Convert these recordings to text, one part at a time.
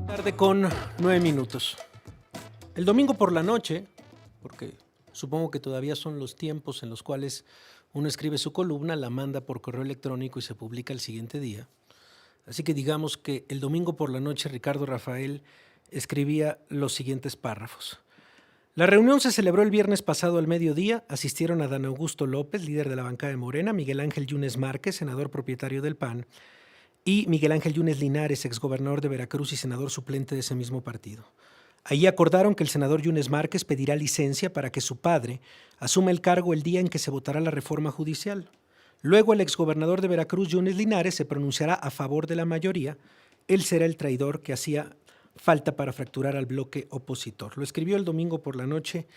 Tarde con 9 minutos. El domingo por la noche, porque supongo que todavía son los tiempos en los cuales uno escribe su columna, la manda por correo electrónico y se publica el siguiente día. Así que digamos que el domingo por la noche Ricardo Rafael escribía los siguientes párrafos. La reunión se celebró el viernes pasado al mediodía. Asistieron Adán Augusto López, líder de la bancada de Morena, Miguel Ángel Yunes Márquez, senador propietario del PAN, y Miguel Ángel Yunes Linares, exgobernador de Veracruz y senador suplente de ese mismo partido. Allí acordaron que el senador Yunes Márquez pedirá licencia para que su padre asuma el cargo el día en que se votará la reforma judicial. Luego el exgobernador de Veracruz, Yunes Linares, se pronunciará a favor de la mayoría. Él será el traidor que hacía falta para fracturar al bloque opositor. Lo escribió el domingo por la noche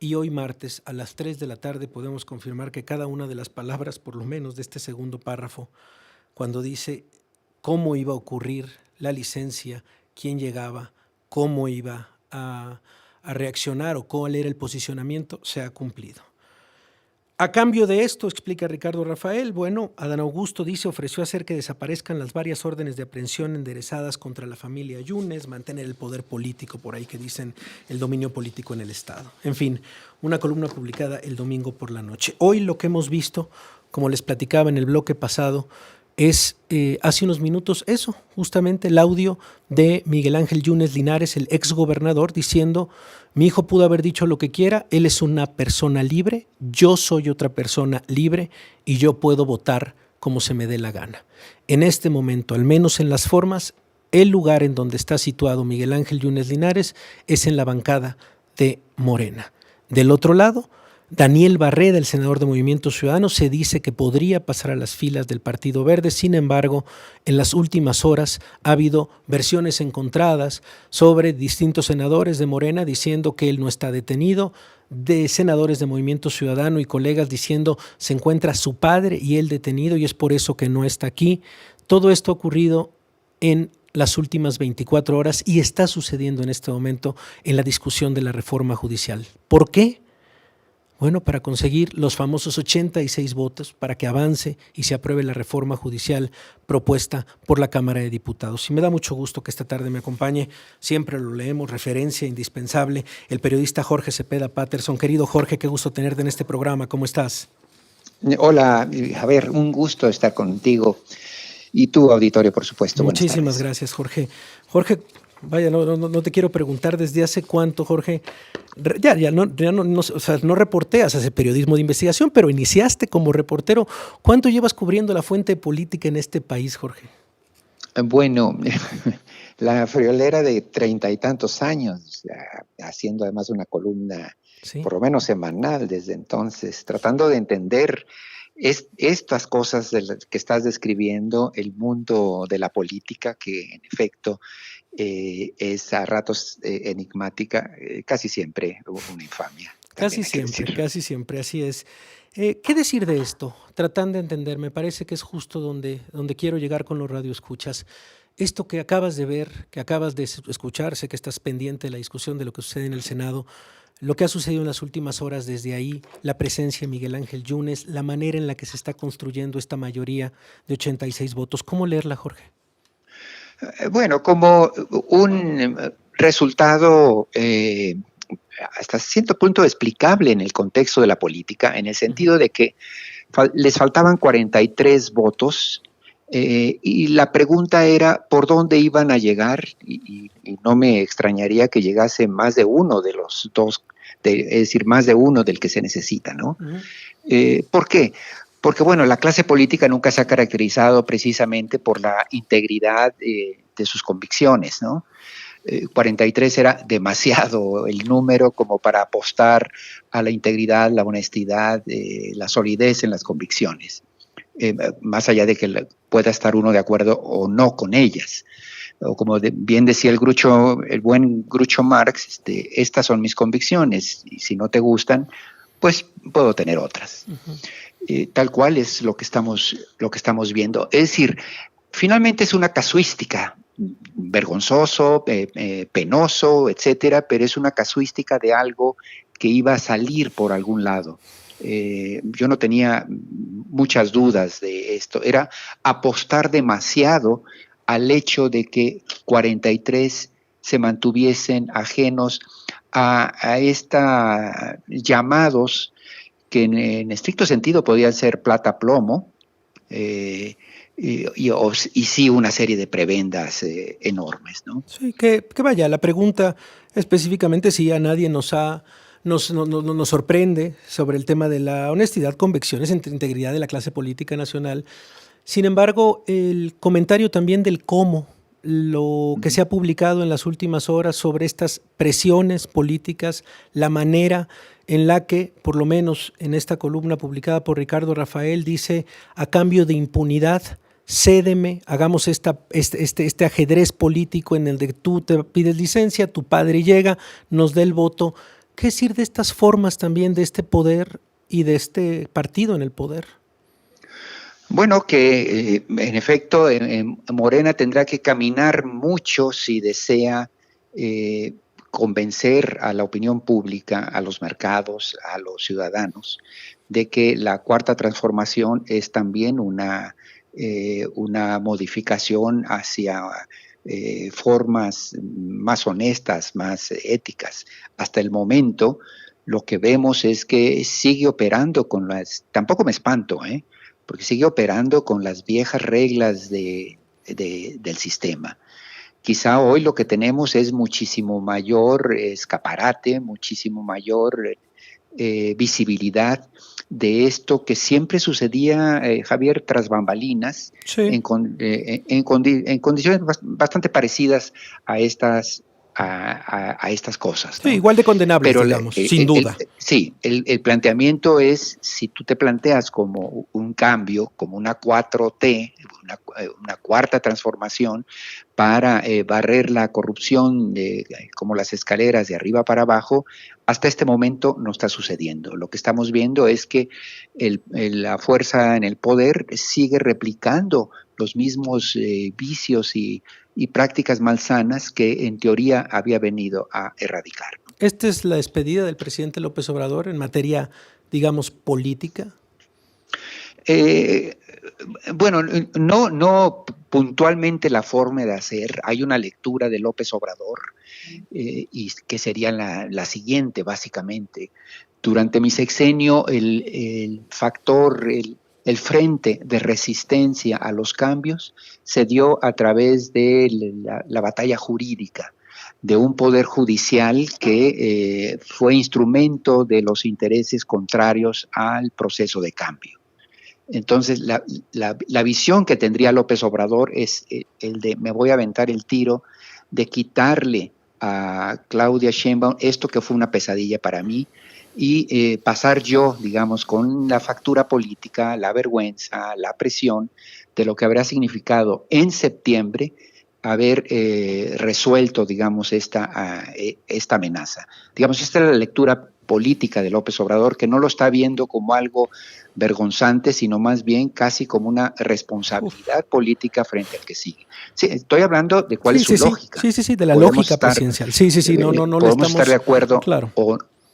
y hoy martes a las 3 de la tarde podemos confirmar que cada una de las palabras, por lo menos de este segundo párrafo, cuando dice cómo iba a ocurrir la licencia, quién llegaba, cómo iba a reaccionar o cuál era el posicionamiento, se ha cumplido. A cambio de esto, explica Ricardo Rafael, bueno, Adán Augusto dice ofreció hacer que desaparezcan las varias órdenes de aprehensión enderezadas contra la familia Yunes, mantener el poder político, por ahí que dicen el dominio político en el Estado. En fin, una columna publicada el domingo por la noche. Hoy lo que hemos visto, como les platicaba en el bloque pasado, es hace unos minutos eso, justamente el audio de Miguel Ángel Yunes Linares, el exgobernador, diciendo: mi hijo pudo haber dicho lo que quiera, él es una persona libre, yo soy otra persona libre y yo puedo votar como se me dé la gana. En este momento, al menos en las formas, el lugar en donde está situado Miguel Ángel Yunes Linares es en la bancada de Morena. Del otro lado, Daniel Barreda, el senador de Movimiento Ciudadano, se dice que podría pasar a las filas del Partido Verde. Sin embargo, en las últimas horas ha habido versiones encontradas sobre distintos senadores de Morena diciendo que él no está detenido, de senadores de Movimiento Ciudadano y colegas diciendo se encuentra su padre y él detenido y es por eso que no está aquí. Todo esto ha ocurrido en las últimas 24 horas y está sucediendo en este momento en la discusión de la reforma judicial. ¿Por qué? Bueno, para conseguir los famosos 86 votos para que avance y se apruebe la reforma judicial propuesta por la Cámara de Diputados. Y me da mucho gusto que esta tarde me acompañe, siempre lo leemos, referencia indispensable, el periodista Jorge Cepeda Patterson. Querido Jorge, qué gusto tenerte en este programa, ¿cómo estás? Hola, Javier, un gusto estar contigo y tu auditorio, por supuesto. Muchísimas gracias, Jorge. Jorge, vaya, no te quiero preguntar desde hace cuánto, Jorge. No reporteas, haces periodismo de investigación, pero iniciaste como reportero. ¿Cuánto llevas cubriendo la fuente política en este país, Jorge? Bueno, la friolera de 30 y tantos años, haciendo además una columna, ¿sí?, por lo menos semanal desde entonces, tratando de entender estas cosas que estás describiendo, el mundo de la política, que en efecto es a ratos enigmática, casi siempre una infamia. Casi siempre, así es. ¿Qué decir de esto? Tratando de entender, me parece que es justo donde quiero llegar con los radioescuchas. Esto que acabas de ver, que acabas de escuchar, sé que estás pendiente de la discusión de lo que sucede en el Senado, lo que ha sucedido en las últimas horas desde ahí, la presencia de Miguel Ángel Yunes, la manera en la que se está construyendo esta mayoría de 86 votos. ¿Cómo leerla, Jorge? Bueno, como un resultado hasta cierto punto explicable en el contexto de la política, en el sentido de que les faltaban 43 votos y la pregunta era por dónde iban a llegar y no me extrañaría que llegase más de uno de los dos, es decir, más de uno del que se necesita, ¿no? ¿Por qué? Porque, bueno, la clase política nunca se ha caracterizado precisamente por la integridad de sus convicciones, ¿no? 43 era demasiado el número como para apostar a la integridad, la honestidad, la solidez en las convicciones, más allá de que pueda estar uno de acuerdo o no con ellas. O como bien decía el buen Groucho Marx, estas son mis convicciones y si no te gustan, pues puedo tener otras. Tal cual es lo que estamos viendo. Es decir, finalmente es una casuística, vergonzoso, penoso, etcétera, pero es una casuística de algo que iba a salir por algún lado. Yo no tenía muchas dudas de esto. Era apostar demasiado al hecho de que 43 se mantuviesen ajenos a esta llamados que en estricto sentido podían ser plata-plomo, y sí una serie de prebendas enormes, ¿no? Sí, que vaya, la pregunta específicamente si a nadie nos sorprende sobre el tema de la honestidad, convicciones, integridad de la clase política nacional. Sin embargo, el comentario también del cómo, lo que se ha publicado en las últimas horas sobre estas presiones políticas, la manera en la que, por lo menos en esta columna publicada por Ricardo Rafael, dice: a cambio de impunidad, cédeme, hagamos este ajedrez político en el de tú te pides licencia, tu padre llega, nos da el voto. ¿Qué decir de estas formas también de este poder y de este partido en el poder? Bueno, que en efecto Morena tendrá que caminar mucho si desea convencer a la opinión pública, a los mercados, a los ciudadanos, de que la cuarta transformación es también una modificación hacia formas más honestas, más éticas. Hasta el momento lo que vemos es que sigue operando con tampoco me espanto, porque sigue operando con las viejas reglas del sistema. Quizá hoy lo que tenemos es muchísimo mayor escaparate, muchísimo mayor visibilidad de esto que siempre sucedía, Javier, tras bambalinas, sí, en condiciones bastante parecidas a estas cosas, ¿no? Sí, igual de condenables, pero, digamos, sin duda. El planteamiento es, si tú te planteas como un cambio, como una 4T, una cuarta transformación para barrer la corrupción como las escaleras de arriba para abajo, hasta este momento no está sucediendo. Lo que estamos viendo es que la fuerza en el poder sigue replicando los mismos vicios y prácticas malsanas que en teoría había venido a erradicar. ¿Esta es la despedida del presidente López Obrador en materia, digamos, política? Bueno, no puntualmente la forma de hacer. Hay una lectura de López Obrador y que sería la siguiente, básicamente. Durante mi sexenio, el frente de resistencia a los cambios se dio a través de la batalla jurídica, de un poder judicial que fue instrumento de los intereses contrarios al proceso de cambio. Entonces, la visión que tendría López Obrador es el de: me voy a aventar el tiro de quitarle a Claudia Sheinbaum esto que fue una pesadilla para mí, y pasar yo, digamos, con la factura política, la vergüenza, la presión de lo que habrá significado en septiembre haber resuelto, digamos, esta amenaza. Digamos, esta es la lectura política de López Obrador, que no lo está viendo como algo vergonzante, sino más bien casi como una responsabilidad política frente al que sigue. Sí, estoy hablando de cuál es su lógica. Sí, de la lógica presidencial. No podemos estar de acuerdo, claro,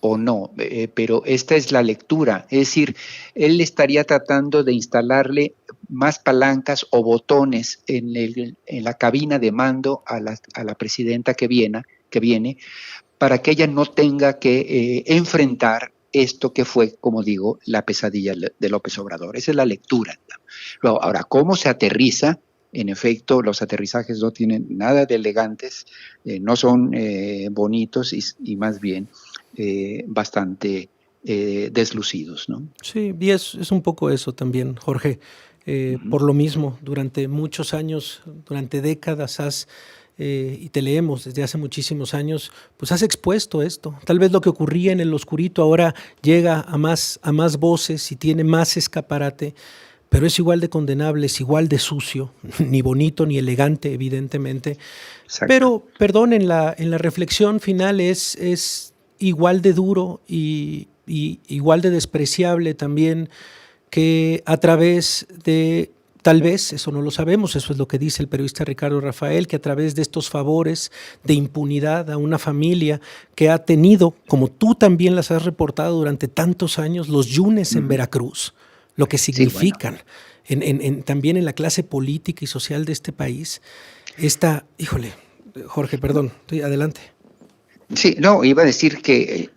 o no, pero esta es la lectura. Es decir, él estaría tratando de instalarle más palancas o botones en la cabina de mando a la presidenta que viene, para que ella no tenga que enfrentar esto que fue, como digo, la pesadilla de López Obrador. Esa es la lectura. Luego, ahora, ¿cómo se aterriza? En efecto, los aterrizajes no tienen nada de elegantes, no son bonitos y más bien bastante deslucidos, ¿no? Sí, y es un poco eso también, Jorge. Por lo mismo, durante muchos años, durante décadas y te leemos desde hace muchísimos años, pues has expuesto esto. Tal vez lo que ocurría en el oscurito ahora llega a más voces y tiene más escaparate, pero es igual de condenable, es igual de sucio, ni bonito ni elegante, evidentemente. Exacto. Pero, perdón, en la reflexión final es igual de duro y igual de despreciable también, que a través de, tal vez, eso no lo sabemos, eso es lo que dice el periodista Ricardo Rafael, que a través de estos favores de impunidad a una familia que ha tenido, como tú también las has reportado durante tantos años, los yunes en Veracruz, lo que significan también en la clase política y social de este país, híjole, Jorge, perdón, sí, adelante. Sí, no, iba a decir que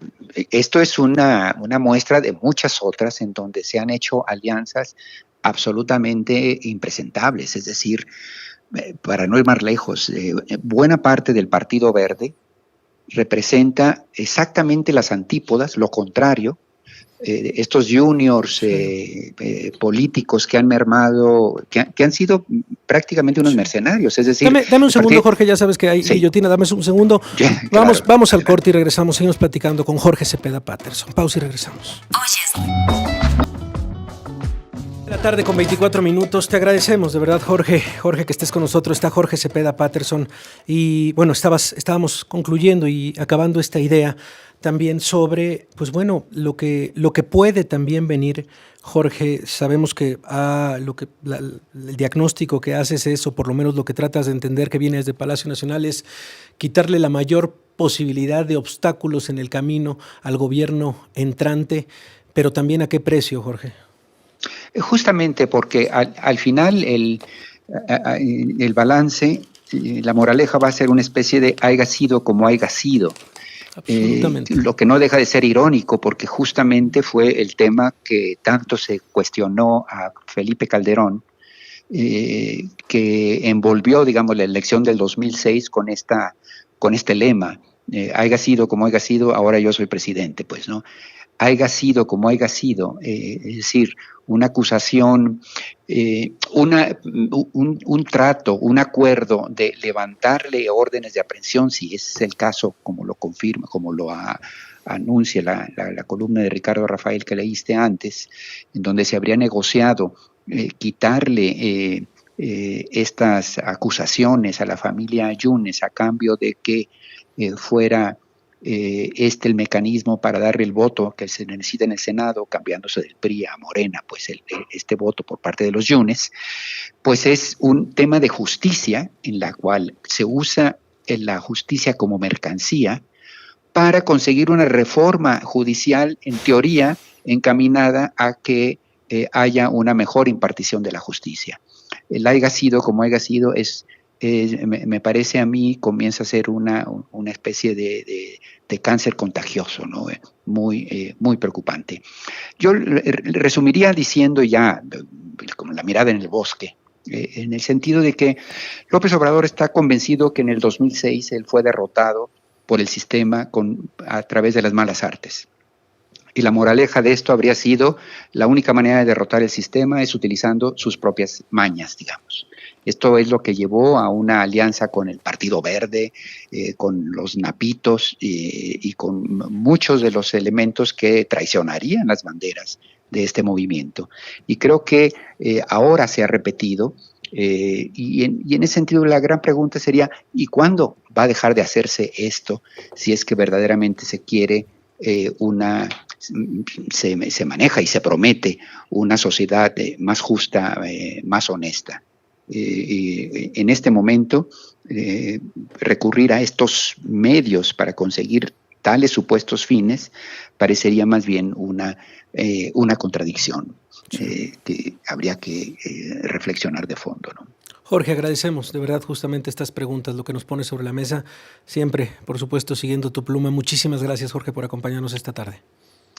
esto es una muestra de muchas otras en donde se han hecho alianzas absolutamente impresentables. Es decir, para no ir más lejos, buena parte del Partido Verde representa exactamente las antípodas, lo contrario. Estos juniors políticos que han mermado, que han sido prácticamente unos mercenarios, es decir... Dame un segundo, Jorge, ya sabes que hay guillotina, dame un segundo. Claro. Vamos al corte y regresamos, seguimos platicando con Jorge Cepeda Patterson. Pausa y regresamos. La tarde con 24 minutos, te agradecemos de verdad, Jorge, que estés con nosotros. Está Jorge Cepeda Patterson y bueno, estábamos concluyendo y acabando esta idea también sobre, pues bueno, lo que puede también venir, Jorge. Sabemos que el diagnóstico que haces es, o por lo menos lo que tratas de entender que viene desde Palacio Nacional, es quitarle la mayor posibilidad de obstáculos en el camino al gobierno entrante, pero también a qué precio, Jorge. Justamente porque al final el balance, la moraleja va a ser una especie de haiga sido como haiga sido. Absolutamente. Lo que no deja de ser irónico, porque justamente fue el tema que tanto se cuestionó a Felipe Calderón, que envolvió, digamos, la elección del 2006 con este lema, haiga sido como haiga sido, ahora yo soy presidente, pues, ¿no? Haiga sido como haiga sido, es decir, una acusación, un trato, un acuerdo de levantarle órdenes de aprehensión, si ese es el caso, como lo confirma, como lo anuncia la columna de Ricardo Rafael que leíste antes, en donde se habría negociado quitarle estas acusaciones a la familia Yunes a cambio de que fuera el mecanismo para darle el voto que se necesita en el Senado, cambiándose del PRI a Morena, pues este voto por parte de los Yunes, pues es un tema de justicia en la cual se usa la justicia como mercancía para conseguir una reforma judicial, en teoría, encaminada a que haya una mejor impartición de la justicia. El haiga sido como haiga sido me parece a mí comienza a ser una especie de cáncer contagioso, ¿no? Muy preocupante. Yo resumiría diciendo ya, como la mirada en el bosque, en el sentido de que López Obrador está convencido que en el 2006 él fue derrotado por el sistema a través de las malas artes. Y la moraleja de esto habría sido, la única manera de derrotar el sistema es utilizando sus propias mañas, digamos. Esto es lo que llevó a una alianza con el Partido Verde, con los napitos y con muchos de los elementos que traicionarían las banderas de este movimiento. Y creo que ahora se ha repetido, y en ese sentido la gran pregunta sería, ¿y cuándo va a dejar de hacerse esto si es que verdaderamente se quiere se maneja y se promete una sociedad más justa, más honesta? En este momento, recurrir a estos medios para conseguir tales supuestos fines parecería más bien una contradicción que habría que reflexionar de fondo, ¿no? Jorge, agradecemos de verdad justamente estas preguntas, lo que nos pones sobre la mesa, siempre, por supuesto, siguiendo tu pluma. Muchísimas gracias, Jorge, por acompañarnos esta tarde.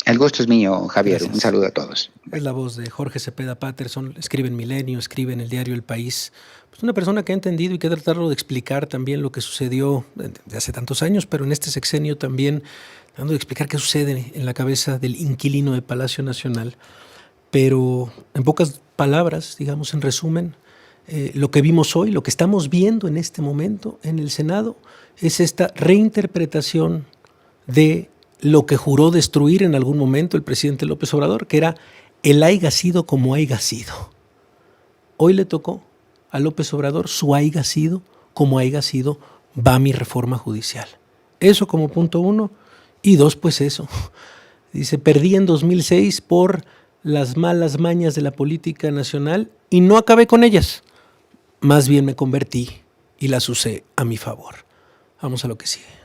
El gusto es mío, Javier. Gracias. Un saludo a todos. Es la voz de Jorge Cepeda Patterson, escribe en Milenio, escribe en el diario El País. Pues una persona que ha entendido y que ha tratado de explicar también lo que sucedió de hace tantos años, pero en este sexenio también tratando de explicar qué sucede en la cabeza del inquilino de Palacio Nacional. Pero en pocas palabras, digamos, en resumen, lo que vimos hoy, lo que estamos viendo en este momento en el Senado, es esta reinterpretación de lo que juró destruir en algún momento el presidente López Obrador, que era el haiga sido como haiga sido. Hoy le tocó a López Obrador su haiga sido como haiga sido, va mi reforma judicial. Eso como punto uno. Y dos, pues eso. Dice, perdí en 2006 por las malas mañas de la política nacional y no acabé con ellas. Más bien me convertí y las usé a mi favor. Vamos a lo que sigue.